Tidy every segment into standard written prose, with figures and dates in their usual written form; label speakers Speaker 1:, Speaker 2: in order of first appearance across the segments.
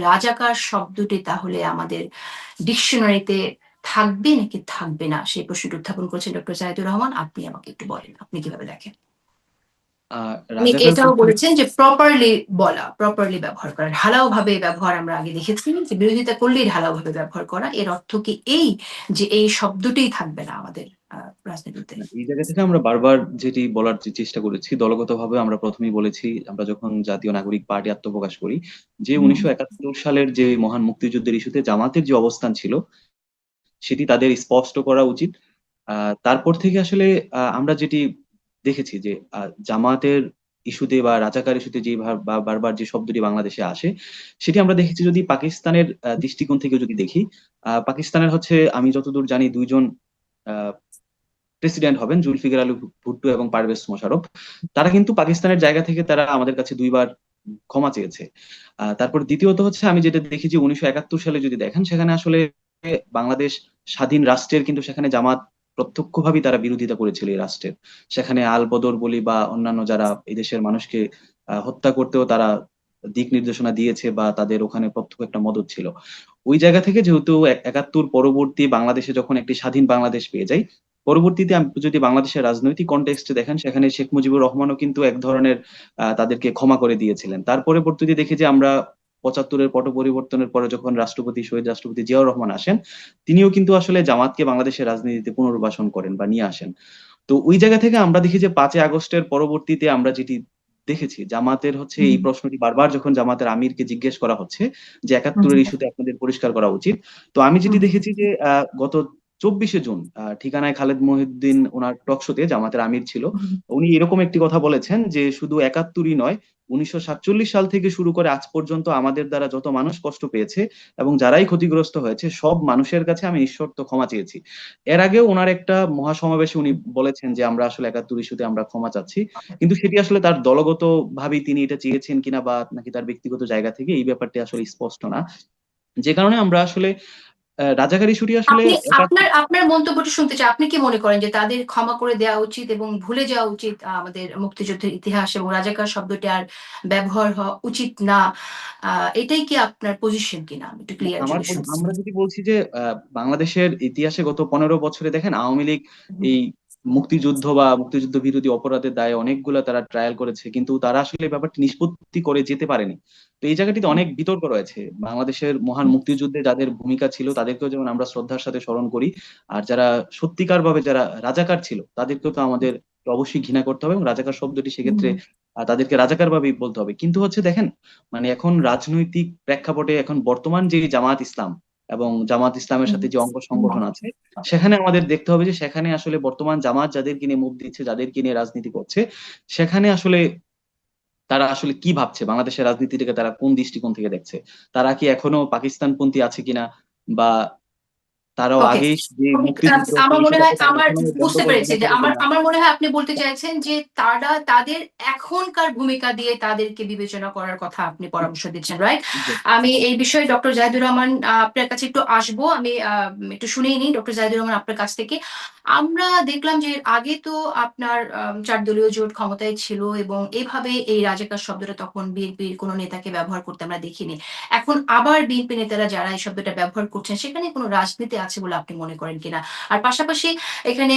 Speaker 1: রাজাকার শব্দটি তাহলে আমাদের ডিকশনারিতে থাকবে নাকি থাকবে না, সেই প্রশ্নটি উত্থাপন করেছেন ডক্টর জাহিদুর রহমান। আপনি আমাকে একটু বলেন, আপনি কিভাবে দেখেন? এটাও বলেছেন যে প্রপারলি বলা, প্রপারলি ব্যবহার করা, ঢালাও ভাবে ব্যবহার আমরা আগে দেখেছি যে বিরোধিতা করলেই ঢালাও ভাবে ব্যবহার করা, এর অর্থ কি এই যে এই শব্দটিই থাকবে না আমাদের রাজনীতিতে?
Speaker 2: এই জায়গা থেকে আমরা বারবার যেটি বলার যে চেষ্টা করেছি, দলগতভাবে আমরা প্রথমেই বলেছি, আমরা যখন জাতীয় নাগরিক পার্টি আত্মপ্রকাশ করি, যে 1971 সালের যে মহান মুক্তিযুদ্ধের ইস্যুতে জামাতের যে অবস্থান ছিল সেটি তাদের স্পষ্ট করা উচিত। তারপর থেকে আসলে আমরা যেটি দেখেছি যে জামাতের ইস্যুতে বা রাজাকার ইস্যুতে যে বারবার যে শব্দটি বাংলাদেশে আসে, সেটি আমরা দেখেছি যদি পাকিস্তানের দৃষ্টিকোণ থেকে যদি দেখি, পাকিস্তানের হচ্ছে আমি যতদূর জানি দুইজন প্রেসিডেন্ট হবেন, জুলফিকার আলী ভুট্টো এবং পারভেজ মোশাররফ। তারা কিন্তু পাকিস্তানের জায়গা থেকে তারা আমাদের কাছে দুইবার ক্ষমা চেয়েছে। তারপর দ্বিতীয়ত হচ্ছে আমি যেটা দেখেছি 1971 সালে যদি দেখেন, সেখানে আসলে বাংলাদেশ স্বাধীন রাষ্ট্রের কিন্তু সেখানে জামাত প্রত্যক্ষভাবেই তারা বিরোধিতা করেছিল এই রাষ্ট্রের। সেখানে আল বদর বলি বা অন্যান্য যারা এই দেশের মানুষকে হত্যা করতেও তারা দিক নির্দেশনা দিয়েছে বা তাদের ওখানে প্রত্যক্ষ একটা মদত ছিল। ওই জায়গা থেকে যেহেতু 71 পরবর্তী বাংলাদেশে যখন একটি স্বাধীন বাংলাদেশ পেয়ে যায়, পরবর্তীতে যদি বাংলাদেশের রাজনৈতিক কনটেক্সটে দেখেন, সেখানে শেখ মুজিবুর রহমানও কিন্তু এক ধরনের তাদেরকে ক্ষমা করে দিয়েছিলেন। তার পরবর্তীতে দেখি যে আমরা 75-এর পট পরিবর্তনের পরে যখন শহীদ রাষ্ট্রপতি জিয়াউর রহমান আসেন, তিনিও কিন্তু আসলে জামাতকে বাংলাদেশের রাজনীতিতে পুনর্বাসন করেন বা নিয়ে আসেন। তো ওই জায়গা থেকে আমরা দেখি যে 5ই আগস্টের পরবর্তীতে আমরা যেটি দেখেছি, জামাতের হচ্ছে এই প্রশ্নটি বারবার যখন জামাতের আমিরকে জিজ্ঞেস করা হচ্ছে যে 71-এর ইস্যুতে আপনাদের পরিষ্কার করা উচিত, তো আমি যেটি দেখেছি যে গত 24শে জুন ঠিকানায় খালেদ মহিউদ্দিন ওনার টকশোতে, জামাতের আমির ছিল, উনি এরকম একটি কথা বলেছেন যে শুধু 71ই নয়, 1947 সাল থেকে শুরু করে আজ পর্যন্ত আমাদের দ্বারা যত মানুষ কষ্ট পেয়েছে এবং যারাই ক্ষতিগ্রস্ত হয়েছে সব মানুষের কাছে আমি নিঃশর্ত ক্ষমা চেয়েছি। এর আগেও ওনার একটা মহাসমাবেশে উনি বলেছেন যে আমরা আসলে 71 ইস্যুতে আমরা ক্ষমা চাচ্ছি, কিন্তু সেটি আসলে তার দলগত ভাবেই তিনি এটা চেয়েছেন কিনা বা নাকি তার ব্যক্তিগত জায়গা থেকে, এই ব্যাপারটি আসলে স্পষ্ট না। যে কারণে আমরা আসলে রাজাকার ইস্যুটি আসলে
Speaker 1: আপনি আপনার আপনার মন্তব্যটা শুনতে চাই। আপনি কি মনে করেন যে তাদের ক্ষমা করে দেওয়া উচিত এবং ভুলে যাওয়া উচিত আমাদের মুক্তিযুদ্ধের ইতিহাস, এবং রাজাকার শব্দটি আর ব্যবহার হওয়া উচিত না? এটাই কি আপনার পজিশন কিনা? আমি একটু ক্লিয়ার যদি শুনতে চাই।
Speaker 2: আমরা যদি বলছি যে বাংলাদেশের ইতিহাসে গত 15 বছরে দেখেন আওয়ামী লীগ এই মুক্তিযুদ্ধ বা মুক্তিযুদ্ধ বিরোধী অপরাধের দায়ে অনেকগুলা তারা ট্রায়াল করেছে, কিন্তু তারা আসলে ব্যাপারটি নিষ্পত্তি করে যেতে পারেনি। তো এই জায়গাটিতে অনেক বিতর্ক রয়েছে। বাংলাদেশের মহান মুক্তিযুদ্ধে যাদের ভূমিকা ছিল তাদেরকেও যেমন আমরা শ্রদ্ধার সাথে স্মরণ করি, আর যারা সত্যিকার ভাবে যারা রাজাকার ছিল তাদেরকেও তো আমাদের অবশ্যই ঘৃণা করতে হবে, এবং রাজাকার শব্দটি সেক্ষেত্রে তাদেরকে রাজাকার ভাবেই বলতে হবে। কিন্তু হচ্ছে দেখেন, মানে এখন রাজনৈতিক প্রেক্ষাপটে এখন বর্তমান যে জামাত ইসলাম এবং জামাত ইসলামের সাথে যে অঙ্গ সংগঠন আছে, সেখানে আমাদের দেখতে হবে যে সেখানে আসলে বর্তমান জামাত যাদেরকে নিয়ে মুখ দিচ্ছে, যাদেরকে নিয়ে রাজনীতি করছে, সেখানে আসলে তারা আসলে কি ভাবছে, বাংলাদেশের রাজনীতিটাকে তারা কোন দৃষ্টিকোণ থেকে দেখছে, তারা কি এখনো পাকিস্তানপন্থী আছে কিনা, বা তারাও
Speaker 1: ওকে।
Speaker 2: আগেই যে মুক্তিযুদ্ধ
Speaker 1: আমার মনে হয়
Speaker 2: সেটাকে তারা
Speaker 1: আমার
Speaker 2: এখনো বন্ধ
Speaker 1: বুঝতে
Speaker 2: করে
Speaker 1: পেরেছি
Speaker 2: মনে
Speaker 1: যে
Speaker 2: করে
Speaker 1: আমার
Speaker 2: কিনা।
Speaker 1: আমার মনে হয় আপনি বলতে চাইছেন যে তারা তাদের এখনকার ভূমিকা দিয়ে তাদেরকে বিবেচনা করার কথা আপনি পরামর্শ দিচ্ছেন, রাইট? আমি এই বিষয়ে ডক্টর জাহিদুর রহমান আপনার কাছে একটু আসবো। আমি একটু শুনেই নিই ডক্টর জাহিদুর রহমান আপনার কাছ থেকে। আমরা দেখলাম যে আগে তো আপনার 4 দলীয় জোট ক্ষমতায় ছিল এবং এভাবে এই রাজাকার শব্দটা তখন বিএনপির কোনো নেতাকে ব্যবহার করতে আমরা দেখিনি। এখন আবার বিএনপি নেতারা যারা এই শব্দটা ব্যবহার করছেন, সেখানে কোনো রাজনীতি আছে বলে আপনি মনে করেন কিনা? আর পাশাপাশি এখানে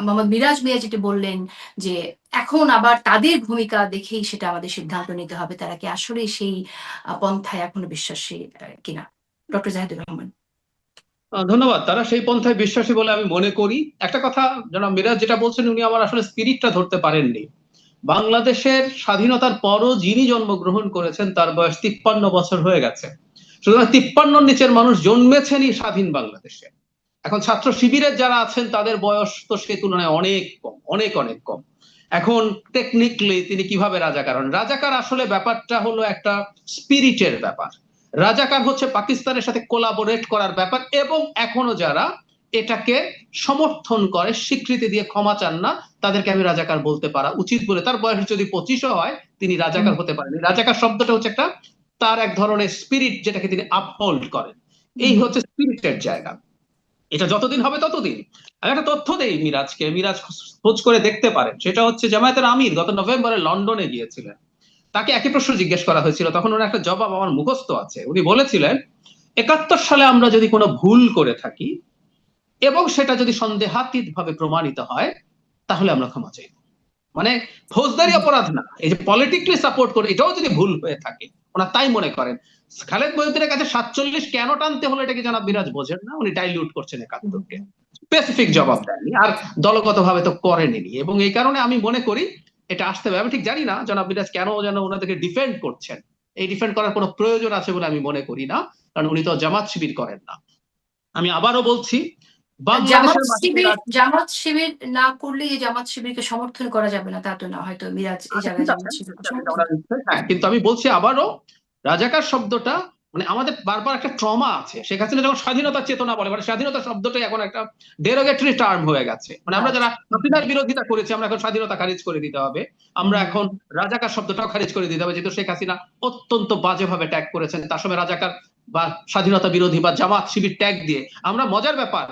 Speaker 1: মোহাম্মদ মিরাজ মিয়া যেটি বললেন যে এখন আবার তাদের ভূমিকা দেখেই সেটা আমাদের সিদ্ধান্ত নিতে হবে, তারা কি আসলে সেই পন্থায় এখনো বিশ্বাসী কিনা? ডক্টর জাহিদুর রহমান।
Speaker 3: ধন্যবাদ। তারা সেই পন্থায় বিশ্বাসী বলে আমি মনে করি। একটা কথা জনাব মিরাজ যেটা বলছেন, উনি আমার আসলে স্পিরিটটা ধরতে পারেননি। বাংলাদেশের স্বাধীনতার পরও যিনি জন্মগ্রহণ করেছেন তার বয়স 53 বছর হয়ে গেছে। সুতরাং 53-র নিচের মানুষ জন্মেছেনই স্বাধীন বাংলাদেশে। এখন ছাত্র শিবিরের যারা আছেন তাদের বয়স তো সে তুলনায় অনেক কম, অনেক অনেক কম। এখন টেকনিক্যালি তিনি কিভাবে রাজাকার হন? রাজাকার আসলে ব্যাপারটা হলো একটা স্পিরিটের ব্যাপার। রাজাকার হচ্ছে পাকিস্তানের সাথে কোলাবোরেট করার ব্যাপার, এবং এখনো যারা এটাকে সমর্থন করে, স্বীকৃতি দিয়ে ক্ষমা চান না, তাদেরকে আমি রাজাকার বলতে পারা উচিত বলে। তার বয়স যদি 25ও হয়, তিনি রাজাকার হতে পারেন। রাজাকার শব্দটা হচ্ছে একটা তার এক ধরনের স্পিরিট, যেটাকে তিনি আপহোল্ড করেন। এই হচ্ছে স্পিরিটের জায়গা। এটা যতদিন হবে ততদিন। আমি একটা তথ্য দেই মিরাজকে, মিরাজ খোঁজ করে দেখতে পারেন। সেটা হচ্ছে জামায়াতের আমির গত নভেম্বরে লন্ডনে গিয়েছিলেন। তাকে একই প্রশ্ন জিজ্ঞেস করা হয়েছিল, তখন ওনার একটা জবাব আমার মুখস্থ আছে। উনি বলেছিলেন 71 সালে আমরা যদি কোনো ভুল করে থাকি এবং সেটা যদি সন্দেহাতীত ভাবে প্রমাণিত হয় তাহলে আমরা ক্ষমা চাইব। মানে ফৌজদারি অপরাধ না, এই যে পলিটিক্যালি সাপোর্ট করে এটাও যদি ভুল হয়ে থাকে, ওনার তাই মনে করেন। খালেদ মহিউদ্দিনের কাছে 47 কেন টানতে হলো এটাকে জনাব মিরাজ বোঝেন না, উনি ডাইলিউট করছেন 71কে। স্পেসিফিক জবাব দেননি, আর দলগত ভাবে তো করেনি, এবং এই কারণে আমি মনে করি এটা আসতে হবে। আমি ঠিক জানি না জনাব মিরাজ কেন যেন ওনাদেরকে ডিফেন্ড করছেন, এই ডিফেন্ড করার কোনো প্রয়োজন আছে বলে আমি মনে করি না, কারণ উনি তো জামাত শিবির করেন না। আমি আবারও বলছি, বাংলাদেশের
Speaker 1: জামাত শিবির না করলে এই জামাত শিবিরকে সমর্থন করা যাবে না তা তো না, হয়তো মিরাজ এই জায়গায় জামাত শিবিরকে সমর্থন।
Speaker 3: হ্যাঁ, কিন্তু আমি বলছি আবারও, রাজাকার শব্দটা মানে আমাদের বারবার একটা ট্রমা আছে। শেখ হাসিনা যখন স্বাধীনতার চেতনা বলে, মানে স্বাধীনতা শব্দটাই এখন একটা ডেরোগেটরি টার্ম হয়ে গেছে। মানে আমরা যারা হাসিনার বিরোধিতা করেছি আমরা এখন স্বাধীনতা খারিজ করে দিতে হবে, আমরা এখন রাজাকার শব্দটাও খারিজ করে দিতে হবে, যেহেতু শেখ হাসিনা অত্যন্ত বাজেভাবে ট্যাগ করেছেন। তার সময় রাজাকার বা স্বাধীনতা বিরোধী বা জামাত শিবির ট্যাগ দিয়ে আমরা, মজার ব্যাপার,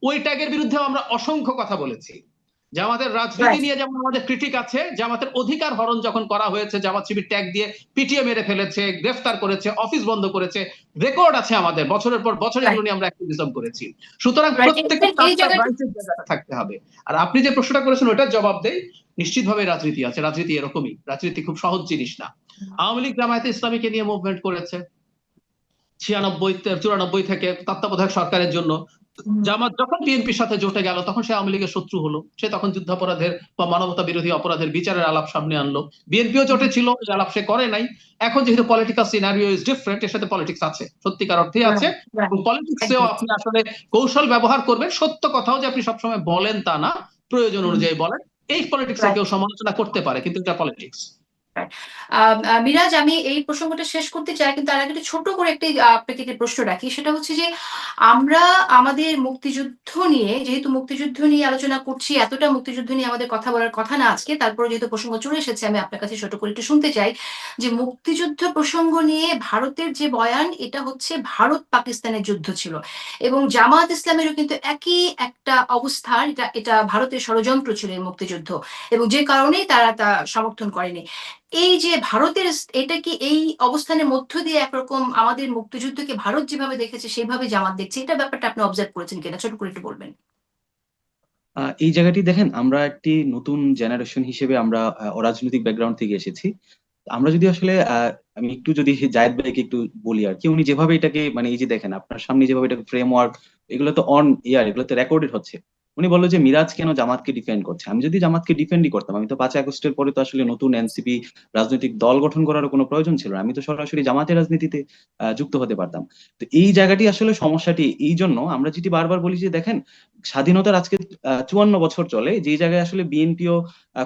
Speaker 3: ওই ট্যাগের বিরুদ্ধেও আমরা অসংখ্য কথা বলেছি। জামাতের রাজনীতি নিয়ে যেমন আমাদের ক্রিটিক আছে, জামাতের অধিকার হরণ যখন করা হয়েছে, জামাত শিবির ট্যাগ দিয়ে পিটিয়ে মেরে ফেলেছে, গ্রেফতার করেছে, অফিস বন্ধ করেছে, রেকর্ড আছে আমাদের, বছরের পর বছর এগুলো নিয়ে আমরা অ্যাক্টিভিজম করেছি। সুতরাং প্রত্যেকটা জায়গাটা থাকতে হবে। আর আপনি যে প্রশ্নটা করেছেন ওটার জবাব দেই, নিশ্চিতভাবে রাজনীতি আছে, রাজনীতি এরকমই, রাজনীতি খুব সহজ জিনিস না। আওয়ামী লীগ জামায়াতে ইসলামীকে নিয়ে মুভমেন্ট করেছে 94 থেকে তত্ত্বাবধায়ক সরকারের জন্য। জামাত যখন বিএনপির সাথে জোটে গেল তখন সে আওয়ামী লীগের শত্রু হলো, সে তখন যুদ্ধাপরাধের বা মানবতা বিরোধী অপরাধের বিচারের আলাপ সামনে আনলো। বিএনপিও জোটে ছিল, এই আলাপ সে করে নাই। এখন যেহেতু পলিটিক্যাল সিনারিও ইজ ডিফারেন্ট, এর সাথে পলিটিক্স আছে, সত্যিকার অর্থে আছে, এবং পলিটিক্সেও আপনি আসলে কৌশল ব্যবহার করবেন। সত্য কথাও যে আপনি সবসময় বলেন তা না, প্রয়োজন অনুযায়ী বলেন। এই পলিটিক্সে কেউ সমালোচনা করতে পারে, কিন্তু এটা পলিটিক্স।
Speaker 1: মিরাজ, আমি এই প্রসঙ্গটা শেষ করতে চাই, কিন্তু তার আগে একটু ছোট করে একটি আপনাকে একটি প্রশ্ন রাখি। সেটা হচ্ছে যে আমরা আমাদের মুক্তিযুদ্ধ নিয়ে, যেহেতু মুক্তিযুদ্ধ নিয়ে আলোচনা করছি, এতটা মুক্তিযুদ্ধ নিয়ে আমাদের কথা বলার কথা না আজকে, তারপরে যেহেতু প্রসঙ্গ চলে এসেছে, আমি আপনার কাছে ছোট করে একটু শুনতে চাই যে মুক্তিযুদ্ধ প্রসঙ্গ নিয়ে ভারতের যে বয়ান, এটা হচ্ছে ভারত পাকিস্তানের যুদ্ধ ছিল, এবং জামাত ইসলামেরও কিন্তু একই একটা অবস্থান, এটা ভারতের ষড়যন্ত্র ছিল এই মুক্তিযুদ্ধ, এবং যে কারণেই তারা তা সমর্থন করেনি। এই যে ভারতের, এটা কি এই অবস্থানের মধ্য দিয়ে একরকম আমাদের মুক্তিযুদ্ধকে ভারত যেভাবে দেখেছে সেভাবে জামাত দেখছে, এটা ব্যাপারটা আপনি অবজার্ভ করেছেন কিনা, ছোট করে একটু বলবেন।
Speaker 2: এই জায়গাটি দেখেন, আমরা একটি নতুন জেনারেশন হিসেবে আমরা অরাজনৈতিক ব্যাকগ্রাউন্ড থেকে এসেছি। আমরা যদি আসলে আমি একটু যদি জায়েদ ভাইকে একটু বলি আর কি, উনি যেভাবে এটাকে মানে এই যে দেখেন আপনার সামনে যেভাবে এটাকে ফ্রেমওয়ার্ক, এগুলো তো অন ইয়ার, এগুলো তো রেকর্ডেড হচ্ছে। উনি বললো যে মিরাজ কেন জামাতকে ডিফেন্ড করছে। আমি যদি জামাতকে ডিফেন্ডই করতাম, আমি তো 5 আগস্টের পরে তো আসলে নতুন এনসিপি রাজনৈতিক দল গঠন করার কোনো প্রয়োজন ছিল না, আমি তো সরাসরি জামাতের রাজনীতিতে যুক্ত হতে পারতাম। তো এই জায়গাটি আসলে সমস্যাটি এই জন্য আমরা যেটি বারবার বলি যে দেখেন, স্বাধীনতার আজকে 54 বছর চলে, যে জায়গায় আসলে বিএনপিও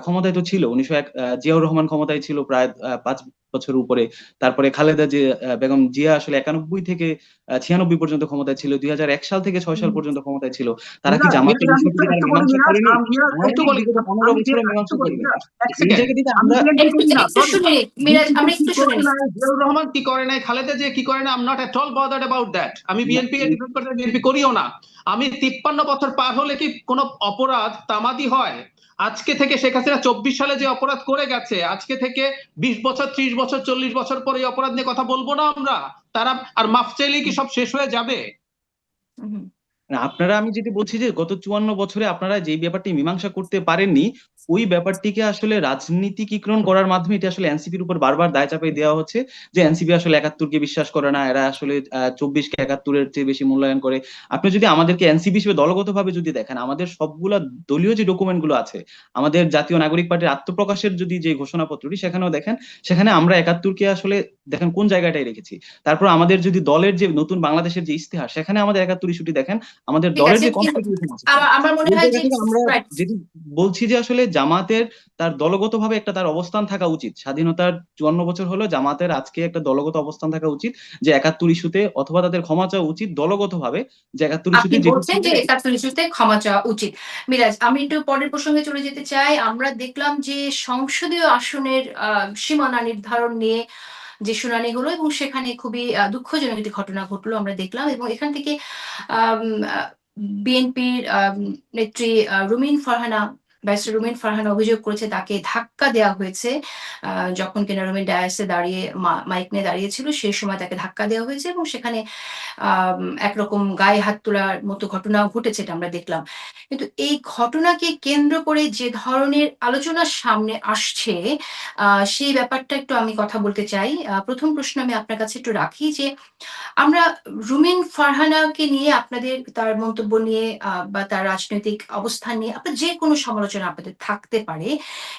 Speaker 2: ক্ষমতায় তো ছিল 1901, জিয়াউর রহমান ক্ষমতায় ছিল প্রায় 5 বছর উপরে, তারপরে খালেদা যে বেগম জিয়া আসলে 91 থেকে 96 পর্যন্ত ক্ষমতায় ছিল, 2001 সাল থেকে 6 সাল পর্যন্ত ক্ষমতায় ছিল। তারা কি জামাতের বিষয়টি মীমাংসা করেনি? 15 বছরে মীমাংসা করেনি। এই জায়গাটিতে আমরা
Speaker 3: জিয়াউর রহমান কি করে নাই, খালেদা জিয়া কি করে না, I am not at all bothered about that. আমি বিএনপি কে ডিফেন্ড করতে, বিএনপি করিও না। আমি 53 বছর পার হলে কি কোনো অপরাধ তামাদি হয়? আজকে থেকে শেখ হাসিনা 24 সালে যে অপরাধ করে গেছে, আজকে থেকে 20 বছর, 30 বছর, 40 বছর পরে এই অপরাধ নিয়ে কথা বলবো না আমরা? তারা আর মাফ চাইলে কি সব শেষ হয়ে যাবে?
Speaker 2: আপনারা, আমি যেটি বলছি যে গত 54 বছরে আপনারা যে ব্যাপারটি মীমাংসা করতে পারেননি, ওই ব্যাপারটিকে আসলে রাজনীতিকরণ করার মাধ্যমে এটা আসলে এনসিপির উপর বারবার দায় চাপিয়ে দেওয়া হচ্ছে যে এনসিপি আসলে 71কে বিশ্বাস করে না, এরা আসলে 24কে 71-এর চেয়ে বেশি মূল্যায়ন করে। আপনি যদি আমাদেরকে এনসিপি হিসেবে দলগতভাবে যদি দেখেন, আমাদের সবগুলা দলীয় যে ডকুমেন্ট গুলো আছে, আমাদের জাতীয় নাগরিক পার্টির আত্মপ্রকাশের যদি যে ঘোষণাপত্রটি, সেখানেও দেখেন, সেখানে আমরা 71কে আসলে দেখেন কোন জায়গাটায় রেখেছি। তারপর আমাদের যদি দলের যে নতুন বাংলাদেশের যে ইস্তেহার, সেখানে আমাদের 71 ইস্যুটি দেখেন, আমাদের দলের যে কনস্টিটিউশন আছে,
Speaker 1: আমার মনে হয় যে
Speaker 2: আমরা যেটি বলছি যে আসলে জামাতের তার দলগতভাবে একটা তার অবস্থান থাকা উচিত। স্বাধীনতার 54 বছর হলো, জামাতের আজকে একটা দলগত অবস্থান থাকা উচিত যে 71 ইস্যুতে, অথবা তাদের ক্ষমা চাওয়া উচিত দলগতভাবে যে 71 ইস্যুতে,
Speaker 1: আপনি বলছেন যে 71 ইস্যুতে ক্ষমা চাওয়া উচিত। মিরাজ, আমি একটু পরের প্রসঙ্গে চলে যেতে চাই। আমরা দেখলাম যে সংসদীয় আসনের সীমানা নির্ধারণ নিয়ে যে শুনানি হলো, এবং সেখানে খুবই দুঃখজনক একটি ঘটনা ঘটলো আমরা দেখলাম, এবং এখান থেকে বিএনপির নেত্রী রুমিন ফারহানা ব্যারিস্টার রুমিন ফারহানা অভিযোগ করেছে তাকে ধাক্কা দেওয়া হয়েছে। যখন কিনা রুমিন ডায়াসে দাঁড়িয়ে মাইক নিয়ে দাঁড়িয়েছিল সেই সময় তাকে ধাক্কা দেওয়া হয়েছে এবং সেখানে একরকম গায়ে হাত তোলার মতো ঘটনাও ঘটেছে, এটা আমরা দেখলাম। কিন্তু এই ঘটনাকে কেন্দ্র করে যে ধরনের আলোচনা সামনে আসছে, সেই ব্যাপারটা একটু আমি কথা বলতে চাই। প্রথম প্রশ্ন আমি আপনার কাছে একটু রাখি যে আমরা রুমিন ফারহানাকে নিয়ে আপনাদের তার মন্তব্য নিয়ে বা তার রাজনৈতিক অবস্থান নিয়ে আপনার যে কোনো সমালোচনা আপনাদের থাকতে পারে।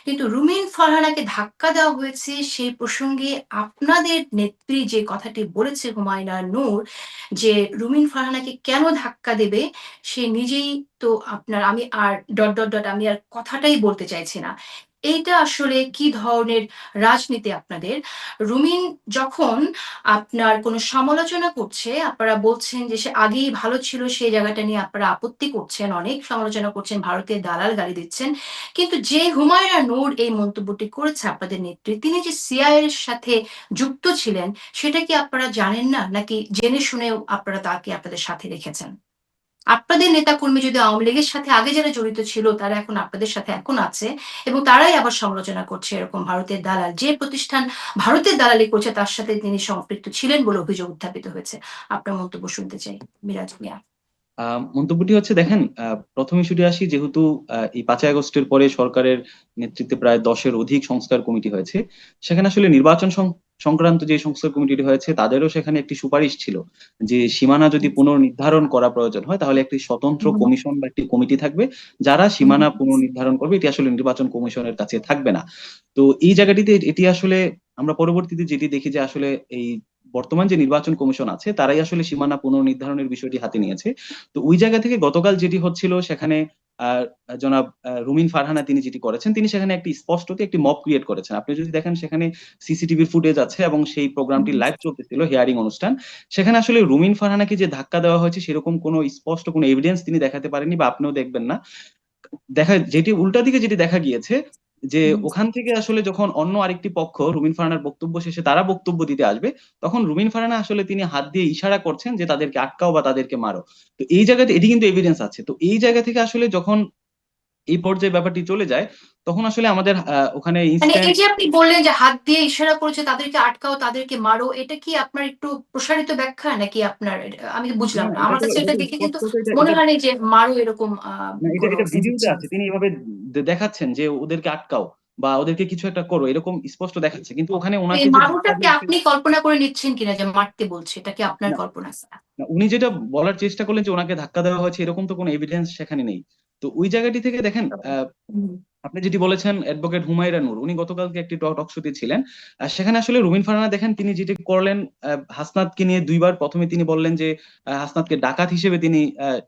Speaker 1: কিন্তু রুমিন ফারহানাকে ধাক্কা দেওয়া হয়েছে সেই প্রসঙ্গে আপনাদের নেত্রী যে কথাটি বলেছে হুমায়রা নূর, যে রুমিন ফারহানাকে কেন ধাক্কা দেবে সে নিজেই তো আপনার আমি আর আমি আর কথাটাই বলতে চাইছি না। এইটা আসলে কি ধরনের রাজনীতি আপনাদের? রুমিন যখন আপনার কোনো সমালোচনা করছে, আপনারা বলছেন যে সে আগেই ভালো ছিল, সেই জায়গাটা নিয়ে আপনারা আপত্তি করছেন, অনেক সমালোচনা করছেন, ভারতের দালাল গালি দিচ্ছেন। কিন্তু যে হুমায়রা নূর এই মন্তব্যটি করেছে আপনাদের নেত্রী, তিনি যে সিআইএ এর সাথে যুক্ত ছিলেন, সেটা কি আপনারা জানেন না? নাকি জেনে শুনেও আপনারা তাকে আপনাদের সাথে রেখেছেন? আপনাদের নেতাকর্মী যদি আওয়ামী লীগের সাথে আগে যারা জড়িত ছিল তারা এখন আপনাদের সাথে এখন আছে এবং তারাই আবার সমালোচনা করছে এরকম ভারতের দালাল, যে প্রতিষ্ঠান ভারতের দালালি করছে তার সাথে তিনি সম্পৃক্ত ছিলেন বলে অভিযোগ উত্থাপিত হয়েছে। আপনার মন্তব্য শুনতে চাই, মিরাজ মিয়া।
Speaker 2: মন্তব্যটি হচ্ছে দেখেন, প্রথম ইস্যুটি আসি, যেহেতু এই 5ই আগস্টের পরে সরকারের নেতৃত্বে প্রায় 10-এর অধিক সংস্কার কমিটি হয়েছে, সেখানে আসলে নির্বাচন সংক্রান্ত যে সংস্কার কমিটিটি হয়েছে তাদেরও সেখানে একটি সুপারিশ ছিল যে সীমানা যদি পুনর্নির্ধারণ করা প্রয়োজন হয় তাহলে একটি স্বতন্ত্র কমিশন বা একটি কমিটি থাকবে যারা সীমানা পুনর্নির্ধারণ করবে, এটি আসলে নির্বাচন কমিশনের কাছে থাকবে না। তো এই জায়গাটিতে এটি আসলে আমরা পরবর্তীতে যেটি দেখি যে আসলে এই বর্তমান যে নির্বাচন কমিশন আছে তারাই আসলে সীমানা পুনর্নির্ধারণের বিষয়টি হাতে নিয়েছে। তো ওই জায়গা থেকে গতকাল যেটি হচ্ছিল সেখানে আহ জনাব রুমিন ফারহানা তিনি যেটি করেছেন, তিনি সেখানে একটি স্পষ্টতই একটি মব ক্রিয়েট করেছেন। আপনি যদি দেখেন সেখানে সিসিটিভির ফুটেজ আছে এবং সেই প্রোগ্রামটি লাইভ চলতেছিল, হিয়ারিং অনুষ্ঠান। সেখানে আসলে রুমিন ফারহানাকে যে ধাক্কা দেওয়া হয়েছে সেরকম কোনো স্পষ্ট কোনো এভিডেন্স তিনি দেখাতে পারেননি বা আপনিও দেখবেন না। যেটি উল্টা দিকে যেটি দেখা গিয়েছে যে ওখান থেকে আসলে যখন অন্য আরেকটি পক্ষ রুমিন ফারহানার বক্তব্য শেষে তারা বক্তব্য দিতে আসবে, তখন রুমিন ফারহানা আসলে তিনি হাত দিয়ে ইশারা করছেন যে তাদেরকে আটকাও বা তাদেরকে মারো। তো এই জায়গাতে এটি কিন্তু এভিডেন্স আছে। তো এই জায়গা থেকে আসলে যখন এই পর্যায়ে ব্যাপারটি চলে যায় তখন আসলে আমাদের ওখানে
Speaker 1: মানে
Speaker 2: ইনস্ট্যান্ট
Speaker 1: এই যে আপনি বললেন যে হাত দিয়ে ইশারা করেছে তাদেরকে আটকাও তাদেরকে মারো, এটা কি আপনার একটু প্রসারিত ব্যাখ্যা নাকি আপনার আমি বুঝলাম না, আমার কাছে এটা
Speaker 2: এটা তো
Speaker 1: দেখে কিন্তু
Speaker 2: স্পষ্ট, এটা
Speaker 1: মনে
Speaker 2: এটা
Speaker 1: হয় না যে মারো এরকম
Speaker 2: না, এটা
Speaker 1: কোনো
Speaker 2: এটা
Speaker 1: মেসেজ
Speaker 2: ভিডিওতে
Speaker 1: দিচ্ছেন।
Speaker 2: আছে, তিনি এভাবে দেখাচ্ছেন যে ওদেরকে আটকাও বা ওদেরকে কিছু একটা করো, এরকম স্পষ্ট দেখাচ্ছে, কিন্তু ওখানে
Speaker 1: তো এই
Speaker 2: ওনাকে যে ধাক্কা
Speaker 1: মারোটাকে
Speaker 2: দিয়েছে।
Speaker 1: আপনি কল্পনা করে নিচ্ছেন কিনা যে মারতে বলছে, এটা কি আপনার
Speaker 2: না,
Speaker 1: কল্পনা?
Speaker 2: না, উনি যেটা বলার চেষ্টা করলেন যে ওনাকে ধাক্কা দেওয়া হয়েছে এরকম তো কোনো এভিডেন্স সেখানে নেই। তো ওই জায়গাটি থেকে দেখেন,
Speaker 1: হুম,
Speaker 2: আপনি যেটি বলেছেন অ্যাডভোকেট হুমায়রা নূর উনি গতকালকে একটি টক শোতে ছিলেন। সেখানে আসলে রুমিন ফারহানা দেখেন তিনি যেটি করলেন, হাসনাতকে নিয়ে দুইবার, প্রথমে তিনি বললেন যে হাসনাতকে ডাকাত হিসেবে তিনি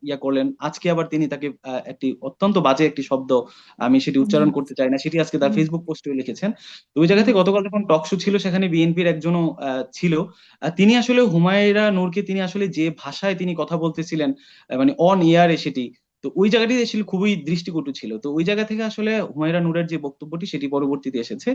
Speaker 2: ইয়া করলেন, আজকে আবার তিনি তাকে একটি অত্যন্ত বাজে একটি শব্দ, আমি সেটি উচ্চারণ করতে চাই না, সেটি আজকে তার ফেসবুক পোস্টে লিখেছেন। তো ওই জায়গা থেকে গতকাল যখন টক শো ছিল সেখানে বিএনপির একজনও ছিল, তিনি আসলে হুমায়রা নূরকে তিনি আসলে যে ভাষায় তিনি কথা বলতেছিলেন, মানে অন এয়ারে সেটি, তো ওই জায়গাটি আসলে খুবই দৃষ্টিকটু ছিল। তো ওই জায়গা থেকে আসলে হুমায়রা নূরের যে বক্তব্যটি সেটি পরবর্তীতে এসেছে।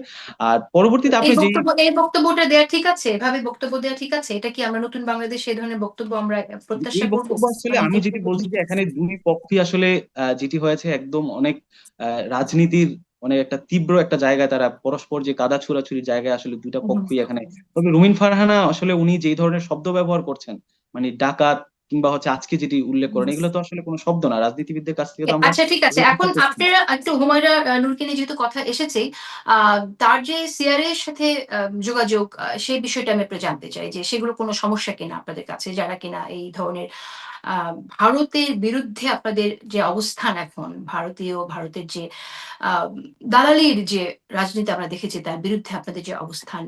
Speaker 2: আর পরবর্তীতে আপনি যে
Speaker 1: এই বক্তব্যটা দেওয়া ঠিক আছে? এভাবে বক্তব্য দেওয়া ঠিক আছে? এটা কি আমরা নতুন বাংলাদেশে এই ধরনের বক্তব্য আমরা প্রত্যাশা
Speaker 2: এই
Speaker 1: করব?
Speaker 2: বক্তব্য আসলে
Speaker 1: মানে
Speaker 2: আমি যেটি বলছি যে এখানে দুই পক্ষই আসলে যেটি হয়েছে একদম অনেক রাজনীতির অনেক একটা তীব্র একটা জায়গায় তারা পরস্পর যে কাদা ছোড়াছুড়ির জায়গায় আসলে দুইটা পক্ষই এখানে। তবে রুমিন ফারহানা আসলে উনি যেই ধরনের শব্দ ব্যবহার করছেন, মানে ডাকাত কিংবা হচ্ছে আজকে যেটি উল্লেখ করেন, এগুলো তো আসলে কোনো শব্দ না, রাজনীতিবিদদের কাছ থেকে তো আমরা
Speaker 1: আচ্ছা, ঠিক আছে।
Speaker 2: এগুলো
Speaker 1: এখন
Speaker 2: আশা করছি না।
Speaker 1: আপনারা একটু হুমায়রা নূরকে নিয়ে যেহেতু কথা এসেছেই, তার যে সিআরএ এর সাথে যোগাযোগ, সেই বিষয়টা আমি একটু জানতে চাই যে সেগুলো কোনো সমস্যা কিনা আপনাদের কাছে, যারা কিনা এই ধরনের ভারতের বিরুদ্ধে আপনাদের যে অবস্থান এখন, ভারতের যে আ দালালির যে রাজনীতি আমরা দেখেছি তার বিরুদ্ধে আপনাদের যে অবস্থান,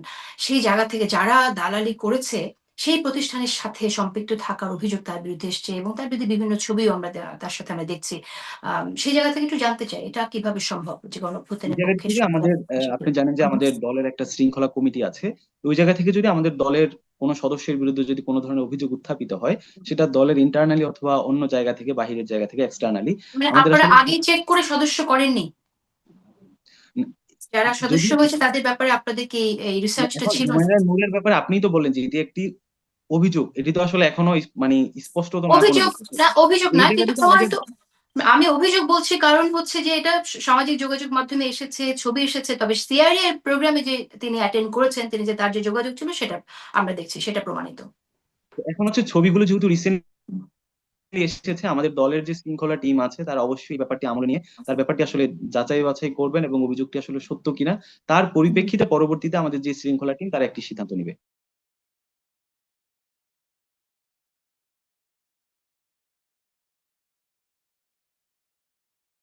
Speaker 1: সেই জায়গা থেকে যারা দালালি করেছে সেই প্রতিষ্ঠানের সাথে সম্পৃক্ত থাকার অভিযোগ তার বিরুদ্ধে এসছে এবং তার বিরুদ্ধে বিভিন্ন ছবিও আমরা তার সাথে আমরা দেখছি। সেই জায়গা থেকে একটু জানতে চাই এটা কিভাবে সম্ভব যে
Speaker 2: এই
Speaker 1: গণঅভ্যুত্থানের
Speaker 2: জায়গা
Speaker 1: পক্ষে
Speaker 2: থেকে
Speaker 1: সরকার
Speaker 2: আমাদের আপনি জানেন যে
Speaker 1: হুম,
Speaker 2: আমাদের দলের একটা শৃঙ্খলা কমিটি আছে। তো ওই জায়গা থেকে যদি আমাদের দলের কোনো সদস্যের বিরুদ্ধে যদি কোনো ধরনের অভিযোগ উত্থাপিত হয়, সেটা দলের ইন্টারনালি অথবা অন্য জায়গা থেকে, বাহিরের জায়গা থেকে, এক্সটার্নালি,
Speaker 1: মানে
Speaker 2: আমাদের
Speaker 1: আপনারা
Speaker 2: আসলে
Speaker 1: আগেই চেক করে সদস্য করেননি?
Speaker 2: উম,
Speaker 1: যারা
Speaker 2: যদি
Speaker 1: সদস্য হয়েছে তাদের ব্যাপারে আপনাদের কি এই রিসার্চটা
Speaker 2: এখন
Speaker 1: ছিল না?
Speaker 2: হুমায়রা নূরের ব্যাপারে আপনিই তো বললেন যে এটি একটি অভিযোগ, এটি তো আসলে এখনো মানে স্পষ্ট তো না কোনো
Speaker 1: অভিযোগ
Speaker 2: কিছু। তো
Speaker 1: না, অভিযোগ
Speaker 2: এই
Speaker 1: না, কিন্তু
Speaker 2: জায়গাটিতে আমাদের
Speaker 1: প্রমাণিত আমি অভিযোগ বলছি কারণ হচ্ছে যে এটা সামাজিক যোগাযোগ মাধ্যমে এসেছে, ছবি এসেছে, তবে সিআরএ এর প্রোগ্রামে যে তিনি অ্যাটেন্ড করেছেন, তিনি যে তার যে যোগাযোগ ছিল সেটা আমরা দেখছি, সেটা প্রমাণিত।
Speaker 2: এখন হচ্ছে ছবিগুলো যেহেতু রিসেন্টলি এসেছে, আমাদের দলের যে শৃঙ্খলা টিম আছে তারা অবশ্যই এই ব্যাপারটি আমলে নিয়ে তার ব্যাপারটি আসলে যাচাই বাছাই করবেন এবং অভিযোগটি আসলে সত্য কিনা তার পরিপ্রেক্ষিতে পরবর্তীতে আমাদের যে শৃঙ্খলা টিম তারা একটি সিদ্ধান্ত নিবে।